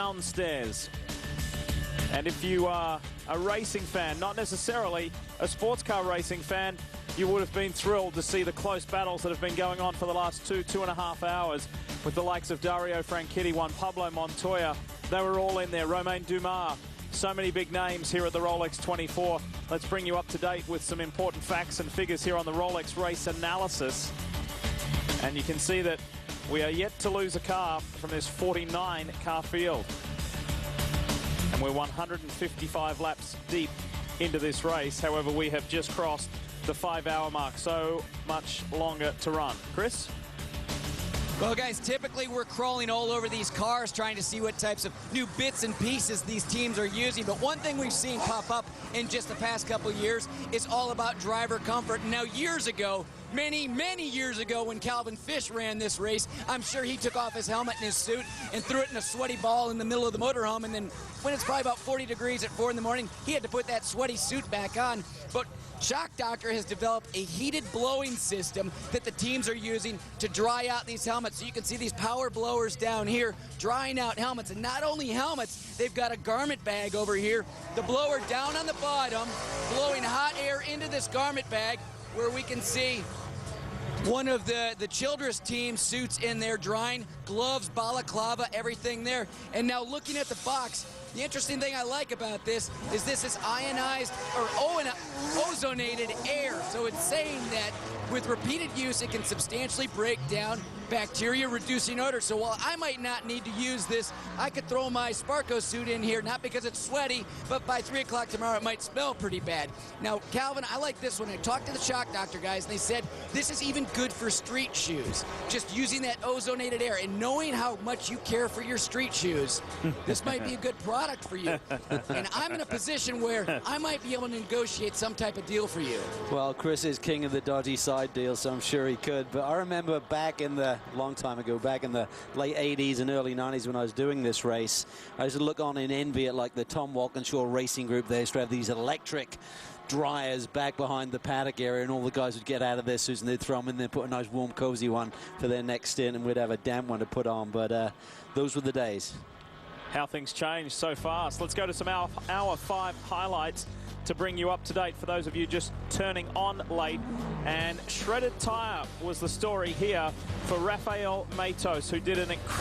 downstairs. And if you are a racing fan, not necessarily a sports car racing fan, you would have been thrilled to see the close battles that have been going on for the last two and a half hours with the likes of Dario Franchitti, Juan Pablo Montoya. They were all in there. Romain Dumas. So many big names here at the Rolex 24. Let's bring you up to date with some important facts and figures here on the Rolex Race Analysis. And you can see that we are yet to lose a car from this 49 car field. And we're 155 laps deep into this race. However, we have just crossed the 5-hour mark. So much longer to run. Chris? Well, guys, typically we're crawling all over these cars trying to see what types of new bits and pieces these teams are using. But one thing we've seen pop up in just the past couple of years is all about driver comfort. Now, years ago, many years ago, when Calvin Fish ran this race, I'm sure he took off his helmet and his suit and threw it in a sweaty ball in the middle of the motorhome. And then when it's probably about 40 degrees at 4 in the morning, he had to put that sweaty suit back on. But Shockdoctor has developed a heated blowing system that the teams are using to dry out these helmets. So you can see these power blowers down here drying out helmets. And not only helmets, they've got a garment bag over here. The blower down on the bottom, blowing hot air into this garment bag where we can see one of the Childress team suits in there drying, gloves, balaclava, everything there. And now looking at the box, the interesting thing I like about this is ionized or ozonated air. So it's saying that with repeated use, it can substantially break down bacteria, reducing odor. So while I might not need to use this, I could throw my Sparko suit in here, not because it's sweaty, but by 3 o'clock tomorrow, it might smell pretty bad. Now, Calvin, I like this one. I talked to the Shockdoctor guys, and they said this is even good for street shoes. Just using that ozonated air and knowing how much you care for your street shoes, this might be a good product for you. And I'm in a position where I might be able to negotiate some type of deal for you. Well, Chris is king of the dodgy side deal, so I'm sure he could. But I remember back in the long time ago, back in the late 80s and early 90s when I was doing this race, I used to look on in envy at like the Tom Walkinshaw Racing Group. They used to have these electric dryers back behind the paddock area, and all the guys would get out of their suits and they'd throw them in there, put a nice warm cozy one for their next stint, and we'd have a damp one to put on. But those were the days. How things changed so fast. Let's go to some hour 5 highlights to bring you up to date for those of you just turning on late. And shredded tire was the story here for Rafael Matos, who did an incredible